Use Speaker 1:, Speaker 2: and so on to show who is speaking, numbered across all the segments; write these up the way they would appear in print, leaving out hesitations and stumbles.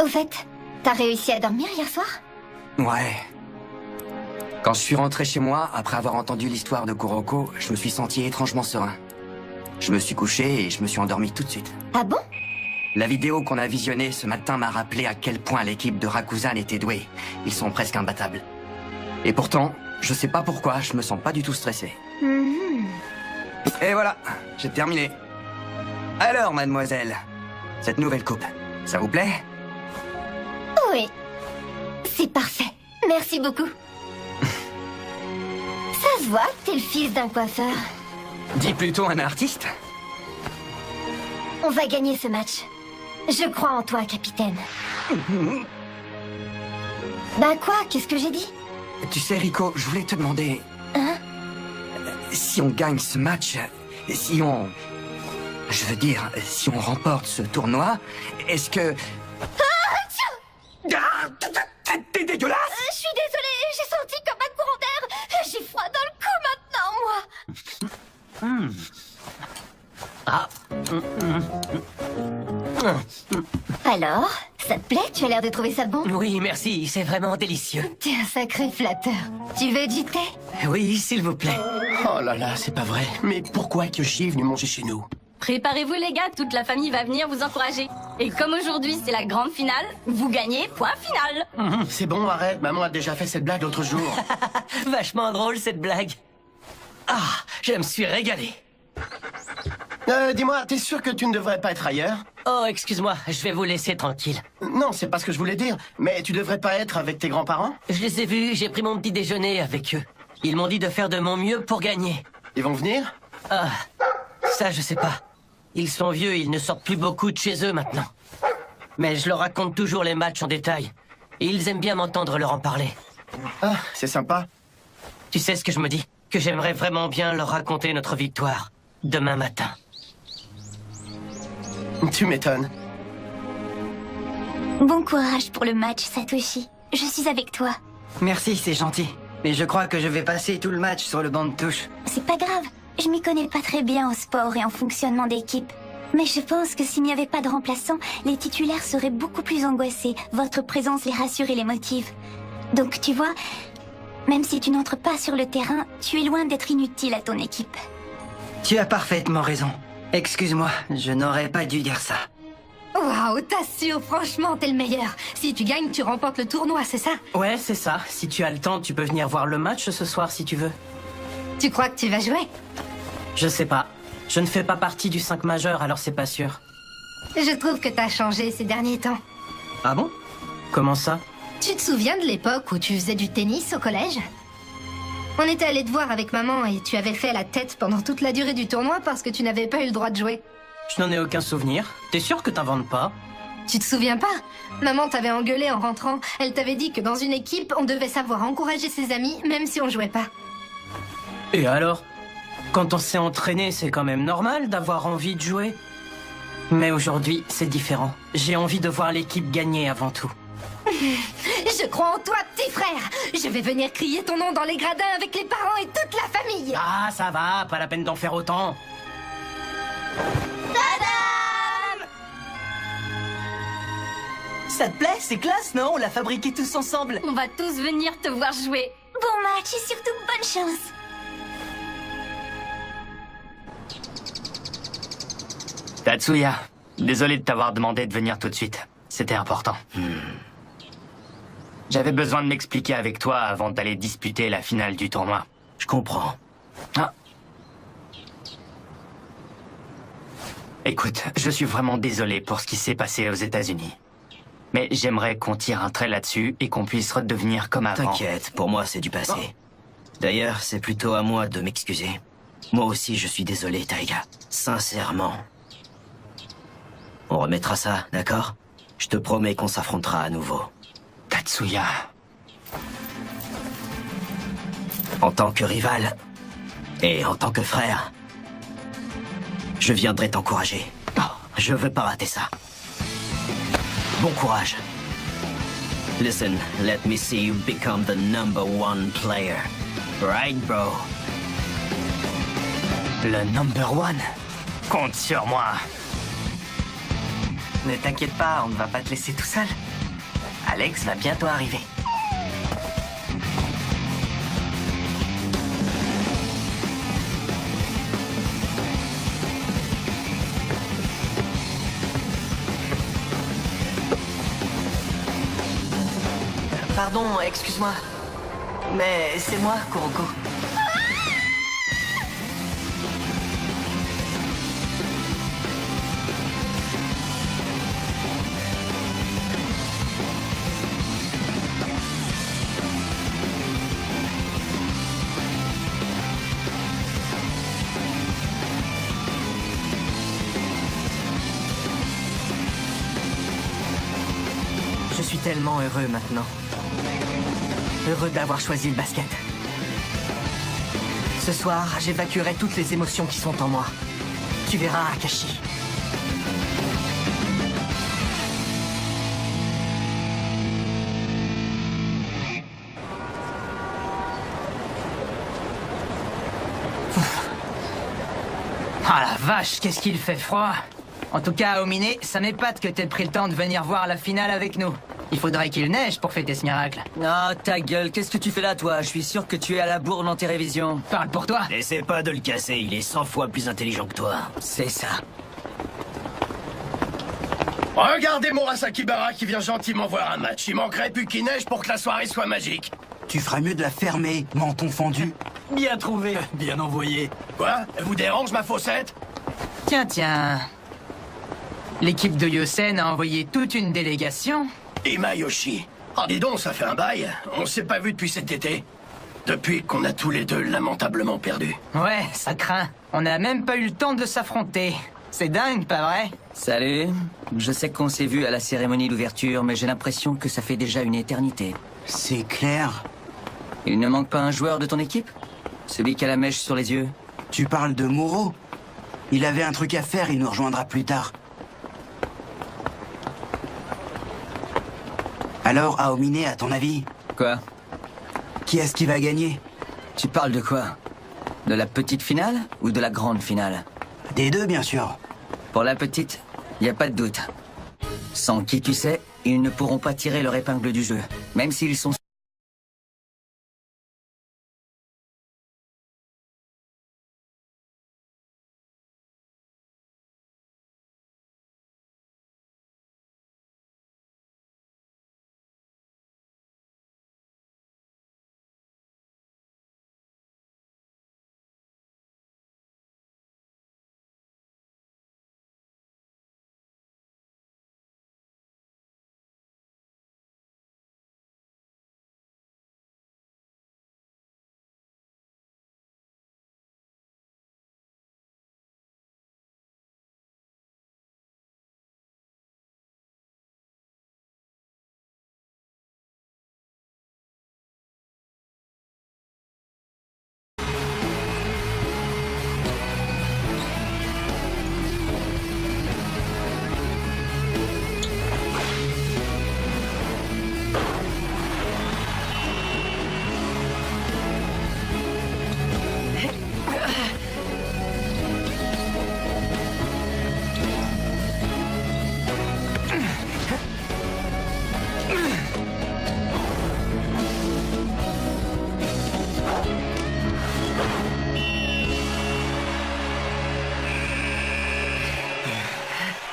Speaker 1: Au fait, t'as réussi à dormir hier soir?
Speaker 2: Ouais. Quand je suis rentré chez moi, après avoir entendu l'histoire de Kuroko, je me suis senti étrangement serein. Je me suis couché et je me suis endormi tout de suite.
Speaker 1: Ah bon?
Speaker 2: La vidéo qu'on a visionnée ce matin m'a rappelé à quel point l'équipe de Rakuzan était douée. Ils sont presque imbattables. Et pourtant, je sais pas pourquoi, je me sens pas du tout stressé. Et voilà, j'ai terminé. Alors, mademoiselle, cette nouvelle coupe, ça vous plaît?
Speaker 1: Oui. C'est parfait. Merci beaucoup. Ça se voit que t'es le fils d'un coiffeur.
Speaker 2: Dis plutôt un artiste.
Speaker 1: On va gagner ce match. Je crois en toi, capitaine. Bah quoi? Qu'est-ce que j'ai dit?
Speaker 2: Tu sais, Rico, je voulais te demander...
Speaker 1: Hein?
Speaker 2: Si on gagne ce match, si on... Je veux dire, si on remporte ce tournoi, est-ce que... Ah, t'es dégueulasse!
Speaker 1: Je suis désolée, j'ai senti comme un courant d'air. J'ai froid dans le cou maintenant, moi. Alors, ça te plaît? Tu as l'air de trouver ça bon?
Speaker 3: Oui, merci, c'est vraiment délicieux.
Speaker 1: T'es un sacré flatteur. Tu veux du thé?
Speaker 3: Oui, s'il vous plaît.
Speaker 4: Oh là là, c'est pas vrai. Mais pourquoi Kyoshi est venu manger chez nous?
Speaker 5: Préparez-vous les gars, toute la famille va venir vous encourager. Et comme aujourd'hui c'est la grande finale, vous gagnez, point final.
Speaker 4: C'est bon, arrête. Maman a déjà fait cette blague l'autre jour.
Speaker 3: Vachement drôle cette blague. Ah, je me suis régalé.
Speaker 4: Dis-moi, t'es sûr que tu ne devrais pas être ailleurs?
Speaker 3: Oh, excuse-moi, je vais vous laisser tranquille.
Speaker 4: Non, c'est pas ce que je voulais dire. Mais tu devrais pas être avec tes grands-parents?
Speaker 3: Je les ai vus, j'ai pris mon petit déjeuner avec eux. Ils m'ont dit de faire de mon mieux pour gagner.
Speaker 4: Ils vont venir?
Speaker 3: Ah, ça je sais pas. Ils sont vieux, ils ne sortent plus beaucoup de chez eux maintenant. Mais je leur raconte toujours les matchs en détail. Et ils aiment bien m'entendre leur en parler.
Speaker 4: Ah, c'est sympa.
Speaker 3: Tu sais ce que je me dis? Que j'aimerais vraiment bien leur raconter notre victoire. Demain matin.
Speaker 4: Tu m'étonnes.
Speaker 1: Bon courage pour le match, Satoshi. Je suis avec toi.
Speaker 6: Merci, c'est gentil. Mais je crois que je vais passer tout le match sur le banc de touche.
Speaker 1: C'est pas grave. Je m'y connais pas très bien au sport et en fonctionnement d'équipe. Mais je pense que s'il n'y avait pas de remplaçant, les titulaires seraient beaucoup plus angoissés. Votre présence les rassure et les motive. Donc tu vois, même si tu n'entres pas sur le terrain, tu es loin d'être inutile à ton équipe.
Speaker 6: Tu as parfaitement raison. Excuse-moi, je n'aurais pas dû dire ça.
Speaker 1: Waouh, t'assures, franchement, t'es le meilleur. Si tu gagnes, tu remportes le tournoi, c'est ça?
Speaker 3: Ouais, c'est ça. Si tu as le temps, tu peux venir voir le match ce soir si tu veux.
Speaker 1: Tu crois que tu vas jouer?
Speaker 3: Je sais pas. Je ne fais pas partie du 5 majeur, alors c'est pas sûr.
Speaker 1: Je trouve que t'as changé ces derniers temps.
Speaker 3: Ah bon? Comment ça?
Speaker 1: Tu te souviens de l'époque où tu faisais du tennis au collège? On était allé te voir avec maman et tu avais fait la tête pendant toute la durée du tournoi parce que tu n'avais pas eu le droit de jouer.
Speaker 3: Je n'en ai aucun souvenir. T'es sûr que t'inventes pas?
Speaker 1: Tu te souviens pas? Maman t'avait engueulé en rentrant. Elle t'avait dit que dans une équipe, on devait savoir encourager ses amis même si on jouait pas.
Speaker 3: Et alors? Quand on s'est entraîné, c'est quand même normal d'avoir envie de jouer. Mais aujourd'hui, c'est différent. J'ai envie de voir l'équipe gagner avant tout.
Speaker 1: Je crois en toi, petit frère. Je vais venir crier ton nom dans les gradins avec les parents et toute la famille.
Speaker 3: Ah, ça va, pas la peine d'en faire autant. Ça te plaît? C'est classe, non? On l'a fabriqué tous ensemble.
Speaker 5: On va tous venir te voir jouer.
Speaker 1: Bon match et surtout bonne chance.
Speaker 7: Tatsuya, désolé de t'avoir demandé de venir tout de suite. C'était important. J'avais besoin de m'expliquer avec toi avant d'aller disputer la finale du tournoi.
Speaker 4: Je comprends.
Speaker 7: Ah. Écoute, je suis vraiment désolé pour ce qui s'est passé aux États-Unis. Mais j'aimerais qu'on tire un trait là-dessus et qu'on puisse redevenir comme avant.
Speaker 6: T'inquiète, pour moi c'est du passé. D'ailleurs, c'est plutôt à moi de m'excuser. Moi aussi je suis désolé, Taiga. Sincèrement. On remettra ça, d'accord? Je te promets qu'on s'affrontera à nouveau.
Speaker 7: Tatsuya.
Speaker 6: En tant que rival et en tant que frère, je viendrai t'encourager. Je veux pas rater ça. Bon courage. Listen, let me see you become the #1 player. Right, bro?
Speaker 7: Le number one. Compte sur moi.
Speaker 2: Ne t'inquiète pas, on ne va pas te laisser tout seul. Alex va bientôt arriver. Pardon, excuse-moi. Mais c'est moi, Kuroko. Je suis tellement heureux maintenant. Heureux d'avoir choisi le basket. Ce soir, j'évacuerai toutes les émotions qui sont en moi. Tu verras, Akashi.
Speaker 3: Ah la vache, qu'est-ce qu'il fait froid. En tout cas, Omine, ça m'épate que t'aies pris le temps de venir voir la finale avec nous. Il faudrait qu'il neige pour fêter ce miracle.
Speaker 8: Ah, ta gueule, qu'est-ce que tu fais là, toi? Je suis sûr que tu es à la bourre dans tes révisions.
Speaker 3: Parle pour toi.
Speaker 6: N'essaie pas de le casser, il est 100 fois plus intelligent que toi.
Speaker 8: C'est ça.
Speaker 4: Regardez mon Asakibara qui vient gentiment voir un match. Il manquerait plus qu'il neige pour que la soirée soit magique.
Speaker 9: Tu ferais mieux de la fermer, menton fendu.
Speaker 8: Bien trouvé.
Speaker 9: Bien envoyé.
Speaker 4: Quoi? Elle vous dérange ma faussette?
Speaker 3: Tiens. L'équipe de Yosen a envoyé toute une délégation.
Speaker 4: Imayoshi. Ah, dis donc, ça fait un bail. On s'est pas vu depuis cet été. Depuis qu'on a tous les deux lamentablement perdu.
Speaker 3: Ouais, ça craint. On n'a même pas eu le temps de s'affronter. C'est dingue, pas vrai?
Speaker 8: Salut. Je sais qu'on s'est vu à la cérémonie d'ouverture, mais j'ai l'impression que ça fait déjà une éternité.
Speaker 9: C'est clair.
Speaker 8: Il ne manque pas un joueur de ton équipe? Celui qui a la mèche sur les yeux?
Speaker 9: Tu parles de Moro? Il avait un truc à faire, il nous rejoindra plus tard. Alors, Aomine, à ton avis,
Speaker 8: Quoi?
Speaker 9: qui est-ce qui va gagner?
Speaker 8: Tu parles de quoi? De la petite finale ou de la grande finale?
Speaker 9: Des deux, bien sûr.
Speaker 8: Pour la petite, y a pas de doute. Sans qui tu sais, ils ne pourront pas tirer leur épingle du jeu, même s'ils sont...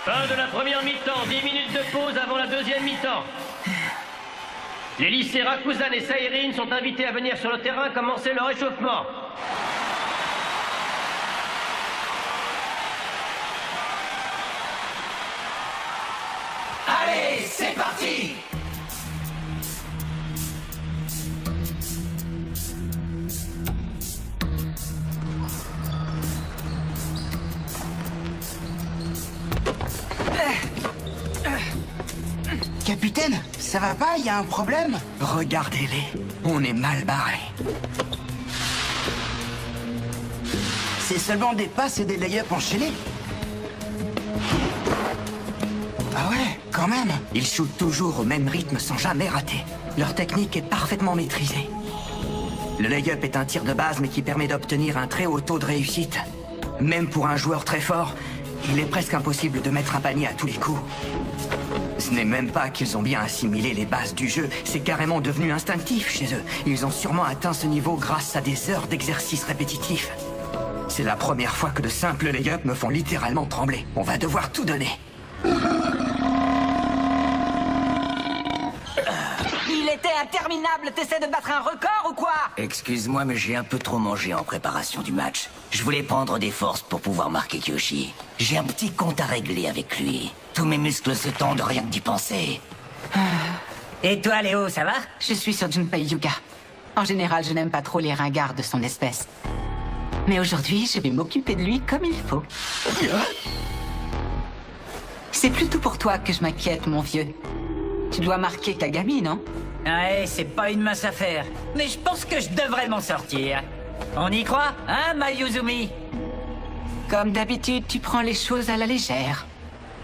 Speaker 10: Fin de la première mi-temps, 10 minutes de pause avant la deuxième mi-temps. Les lycées Rakuzan et Seirin sont invités à venir sur le terrain commencer leur échauffement.
Speaker 6: Allez, c'est parti!
Speaker 9: Capitaine, ça va pas? Y a un problème?
Speaker 2: Regardez-les, on est mal barré.
Speaker 9: C'est seulement des passes et des lay-ups enchaînés. Ah ouais, quand même.
Speaker 2: Ils shootent toujours au même rythme sans jamais rater. Leur technique est parfaitement maîtrisée. Le lay-up est un tir de base mais qui permet d'obtenir un très haut taux de réussite. Même pour un joueur très fort, il est presque impossible de mettre un panier à tous les coups. Ce n'est même pas qu'ils ont bien assimilé les bases du jeu, c'est carrément devenu instinctif chez eux. Ils ont sûrement atteint ce niveau grâce à des heures d'exercice répétitifs. C'est la première fois que de simples lay-ups me font littéralement trembler. On va devoir tout donner.
Speaker 11: Il était interminable, t'essaies de battre un record ou quoi?
Speaker 8: Excuse-moi, mais j'ai un peu trop mangé en préparation du match. Je voulais prendre des forces pour pouvoir marquer Kyoshi. J'ai un petit compte à régler avec lui. Tous mes muscles se tendent rien que d'y penser.
Speaker 11: Et toi, Léo, ça va?
Speaker 12: Je suis sur Junpei Yuga. En général, je n'aime pas trop les ringards de son espèce. Mais aujourd'hui, je vais m'occuper de lui comme il faut. C'est plutôt pour toi que je m'inquiète, mon vieux. Tu dois marquer Kagami, non?
Speaker 11: Ouais, c'est pas une mince affaire. Mais je pense que je devrais m'en sortir. On y croit, hein, Mayuzumi?
Speaker 12: Comme d'habitude, tu prends les choses à la légère.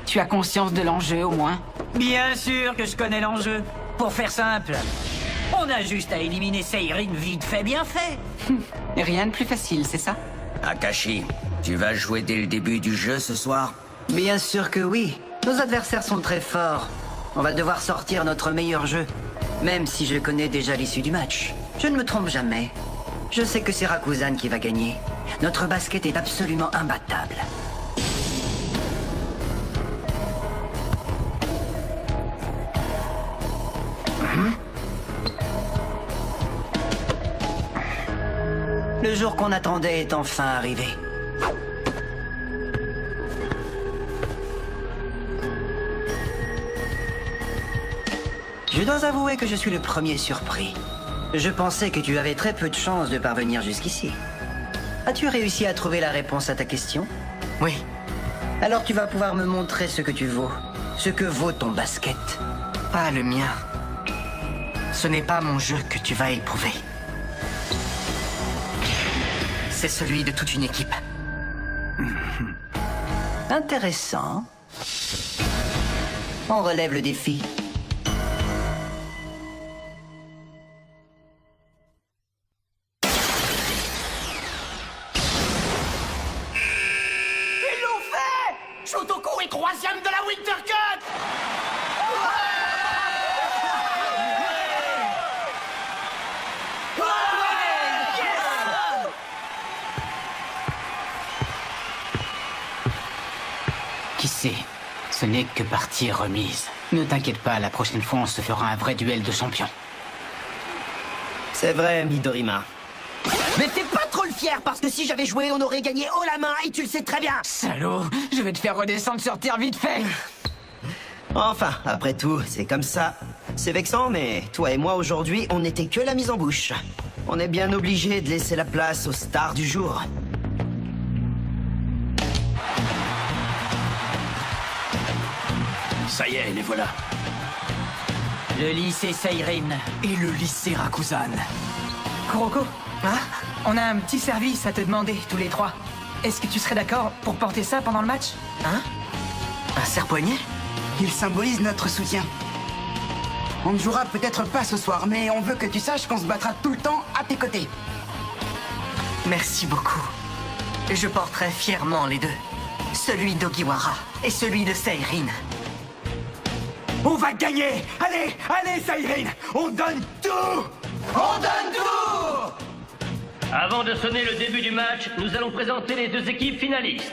Speaker 12: Tu as conscience de l'enjeu, au moins?
Speaker 11: Bien sûr que je connais l'enjeu. Pour faire simple, on a juste à éliminer Seirin vite fait, bien fait.
Speaker 12: Rien de plus facile, c'est ça?
Speaker 8: Akashi, tu vas jouer dès le début du jeu ce soir?
Speaker 13: Bien sûr que oui. Nos adversaires sont très forts. On va devoir sortir notre meilleur jeu. Même si je connais déjà l'issue du match. Je ne me trompe jamais. Je sais que c'est Rakuzan qui va gagner. Notre basket est absolument imbattable. Le jour qu'on attendait est enfin arrivé. Je dois avouer que je suis le premier surpris. Je pensais que tu avais très peu de chances de parvenir jusqu'ici. As-tu réussi à trouver la réponse à ta question?
Speaker 2: Oui.
Speaker 13: Alors tu vas pouvoir me montrer ce que tu vaux. Ce que vaut ton basket.
Speaker 2: Pas le mien. Ce n'est pas mon jeu que tu vas éprouver. C'est celui de toute une équipe.
Speaker 13: Intéressant. On relève le défi.
Speaker 11: Ils l'ont fait! Shotoku est 3e de la Winter Cup!
Speaker 12: Qui sait? Ce n'est que partie remise. Ne t'inquiète pas, la prochaine fois, on se fera un vrai duel de champions.
Speaker 6: C'est vrai, Midorima.
Speaker 11: Mais t'es pas trop le fier parce que si j'avais joué, on aurait gagné haut la main et tu le sais très bien!
Speaker 12: Salaud! Je vais te faire redescendre sur terre vite fait!
Speaker 6: Enfin, après tout, c'est comme ça. C'est vexant, mais toi et moi, aujourd'hui, on n'était que la mise en bouche. On est bien obligé de laisser la place aux stars du jour.
Speaker 4: Ça y est, les voilà.
Speaker 11: Le lycée Seirin.
Speaker 3: Et le lycée Rakuzan. Kuroko, hein? On a un petit service à te demander, tous les trois. Est-ce que tu serais d'accord pour porter ça pendant le match? Hein?
Speaker 2: Un serre-poignet?
Speaker 9: Il symbolise notre soutien. On ne jouera peut-être pas ce soir, mais on veut que tu saches qu'on se battra tout le temps à tes côtés.
Speaker 2: Merci beaucoup. Je porterai fièrement les deux. Celui d'Ogiwara et celui de Seirin.
Speaker 11: On va gagner! Allez, allez, Seirin! On donne tout! On donne tout!
Speaker 10: Avant de sonner le début du match, nous allons présenter les deux équipes finalistes.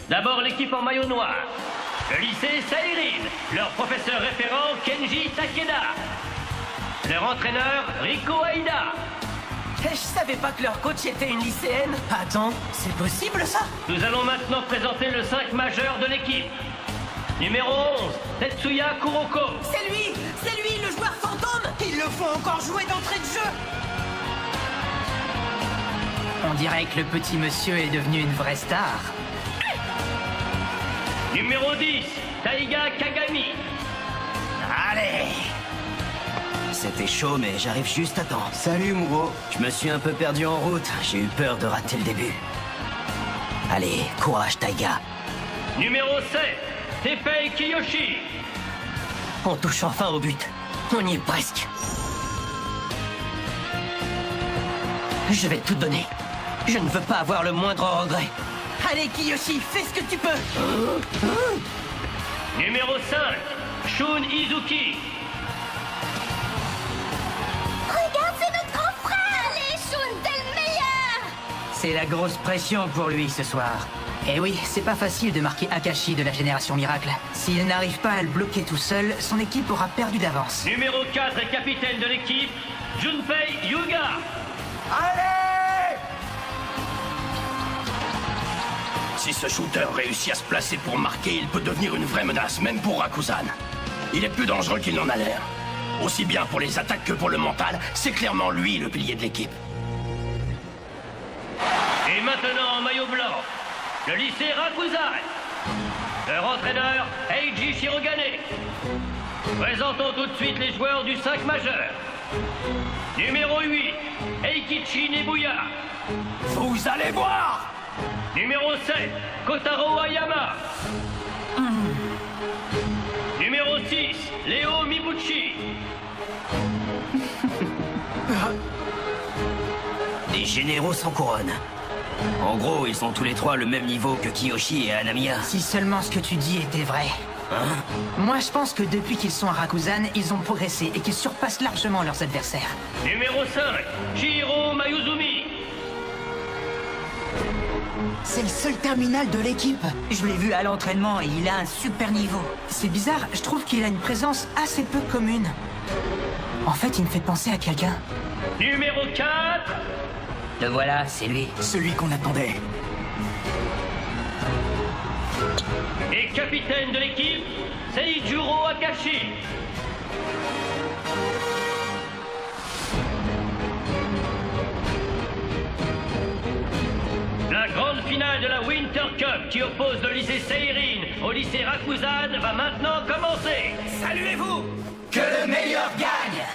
Speaker 10: D'abord l'équipe en maillot noir. Le lycée Seirin, leur professeur référent Kenji Takeda. Leur entraîneur Riko Aida.
Speaker 11: Je savais pas que leur coach était une lycéenne.
Speaker 3: Attends, c'est possible ça?
Speaker 10: Nous allons maintenant présenter le 5 majeur de l'équipe. Numéro 11, Tetsuya Kuroko.
Speaker 11: C'est lui, le joueur fantôme. Ils le font encore jouer d'entrée de jeu.
Speaker 12: On dirait que le petit monsieur est devenu une vraie star.
Speaker 10: Numéro 10, Taiga Kagami.
Speaker 6: Allez! C'était chaud, mais j'arrive juste à temps.
Speaker 9: Salut, Muro.
Speaker 6: Je me suis un peu perdu en route. J'ai eu peur de rater le début. Allez, courage, Taiga.
Speaker 10: Numéro 7, Teppei Kiyoshi.
Speaker 11: On touche enfin au but. On y est presque. Je vais tout donner. Je ne veux pas avoir le moindre regret. Allez, Kiyoshi, fais ce que tu peux.
Speaker 10: Numéro 5, Shun Izuki.
Speaker 5: Regarde, c'est notre grand frère. Allez, Shun, t'es le meilleur.
Speaker 11: C'est la grosse pression pour lui ce soir. Et oui, c'est pas facile de marquer Akashi de la Génération Miracle. S'il n'arrive pas à le bloquer tout seul, son équipe aura perdu d'avance.
Speaker 10: Numéro 4 et capitaine de l'équipe, Junpei Hyuga.
Speaker 4: Allez! Si ce shooter réussit à se placer pour marquer, il peut devenir une vraie menace, même pour Rakuzan. Il est plus dangereux qu'il n'en a l'air. Aussi bien pour les attaques que pour le mental, c'est clairement lui le pilier de l'équipe.
Speaker 10: Et maintenant en maillot blanc, le lycée Rakuzan. Leur entraîneur, Eiji Shirogane. Présentons tout de suite les joueurs du 5 majeur. Numéro 8, Eikichi Nebuya.
Speaker 4: Vous allez voir!
Speaker 10: Numéro 7, Kotaro Ayama. Numéro 6, Léo Mibuchi.
Speaker 8: Des généraux sans couronne. En gros, ils sont tous les trois le même niveau que Kiyoshi et Hanamiya.
Speaker 11: Si seulement ce que tu dis était vrai.
Speaker 8: Hein?
Speaker 11: Moi, je pense que depuis qu'ils sont à Rakuzan, ils ont progressé et qu'ils surpassent largement leurs adversaires.
Speaker 10: Numéro 5, Chihiro Mayuzumi.
Speaker 9: C'est le seul terminal de l'équipe.
Speaker 11: Je l'ai vu à l'entraînement et il a un super niveau. C'est bizarre, je trouve qu'il a une présence assez peu commune. En fait, il me fait penser à quelqu'un.
Speaker 10: Numéro 4,
Speaker 13: Le voilà, c'est lui.
Speaker 9: Celui qu'on attendait.
Speaker 10: et capitaine de l'équipe, Seijuro Akashi. La grande finale de la Winter Cup qui oppose le lycée Seirin au lycée Rakuzan va maintenant commencer.
Speaker 4: Saluez-vous!
Speaker 8: Que le meilleur gagne!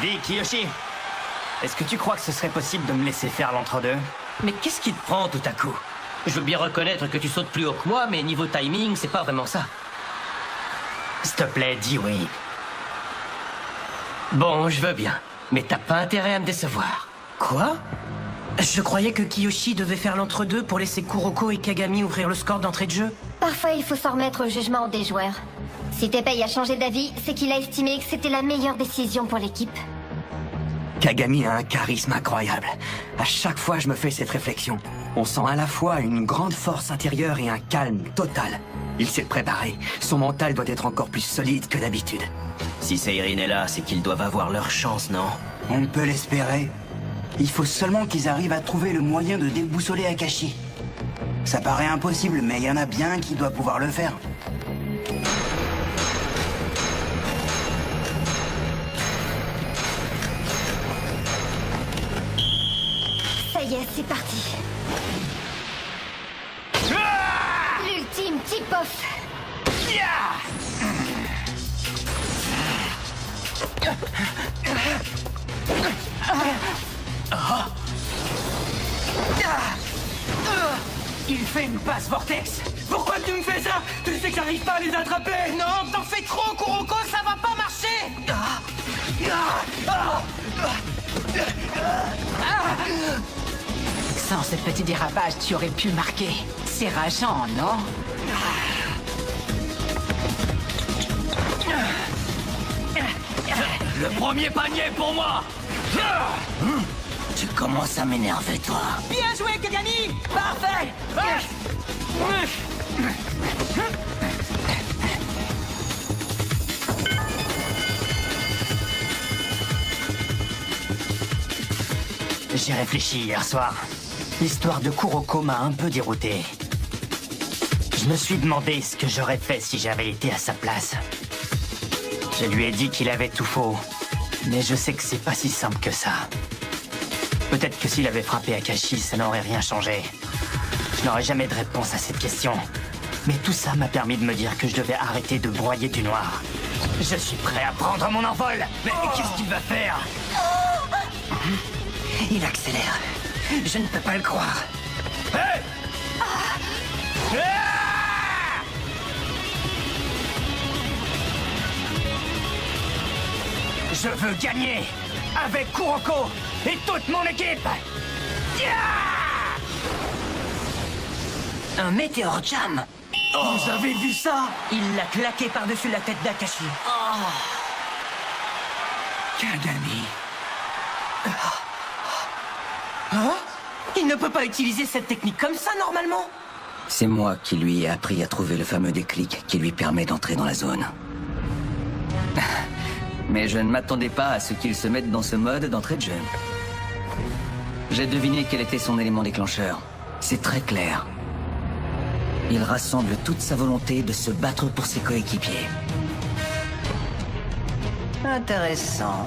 Speaker 7: Dis, Kiyoshi, est-ce que tu crois que ce serait possible de me laisser faire l'entre-deux?
Speaker 3: Mais qu'est-ce qui te prend tout à coup? Je veux bien reconnaître que tu sautes plus haut que moi, mais niveau timing, c'est pas vraiment ça.
Speaker 7: S'il te plaît, dis oui.
Speaker 3: Bon, je veux bien, mais t'as pas intérêt à me décevoir. Quoi? Je croyais que Kiyoshi devait faire l'entre-deux pour laisser Kuroko et Kagami ouvrir le score d'entrée de jeu.
Speaker 1: Parfois, il faut s'en remettre au jugement des joueurs. Si Teppei a changé d'avis, c'est qu'il a estimé que c'était la meilleure décision pour l'équipe.
Speaker 2: Kagami a un charisme incroyable. À chaque fois, je me fais cette réflexion. On sent à la fois une grande force intérieure et un calme total. Il s'est préparé. Son mental doit être encore plus solide que d'habitude.
Speaker 8: Si Seirin est là, c'est qu'ils doivent avoir leur chance, non?
Speaker 9: On peut l'espérer. Il faut seulement qu'ils arrivent à trouver le moyen de déboussoler Akashi. Ça paraît impossible, mais il y en a bien un qui doit pouvoir le faire.
Speaker 1: Ça y est, c'est parti. L'ultime tip-off.
Speaker 11: Il fait une passe vortex. Pourquoi tu me fais ça? Tu sais que j'arrive pas à les attraper. Non, t'en fais trop, Kuroko, ça va pas marcher. Sans ce petit dérapage, tu aurais pu marquer. C'est rageant, non?
Speaker 8: Le premier panier pour moi! Tu commences à m'énerver, toi.
Speaker 11: Bien joué, Kagami. Parfait.
Speaker 7: J'ai réfléchi hier soir. L'histoire de Kuroko m'a un peu dérouté. Je me suis demandé ce que j'aurais fait si j'avais été à sa place. Je lui ai dit qu'il avait tout faux, mais je sais que c'est pas si simple que ça. Peut-être que s'il avait frappé Akashi, ça n'aurait rien changé. Je n'aurais jamais de réponse à cette question. Mais tout ça m'a permis de me dire que je devais arrêter de broyer du noir. Je suis prêt à prendre mon envol. Mais qu'est-ce qu'il va faire?
Speaker 13: Il accélère. Je ne peux pas le croire.
Speaker 7: Hey! Je veux gagner avec Kuroko et toute mon équipe.
Speaker 13: Un météore jam.
Speaker 3: Vous avez vu ça? Il l'a claqué par-dessus la tête d'Akashi.
Speaker 13: Kagami.
Speaker 3: Hein? Il ne peut pas utiliser cette technique comme ça, normalement.
Speaker 8: C'est moi qui lui ai appris à trouver le fameux déclic qui lui permet d'entrer dans la zone. Mais je ne m'attendais pas à ce qu'il se mette dans ce mode d'entrée de jeu. J'ai deviné quel était son élément déclencheur. C'est très clair. Il rassemble toute sa volonté de se battre pour ses coéquipiers.
Speaker 13: Intéressant.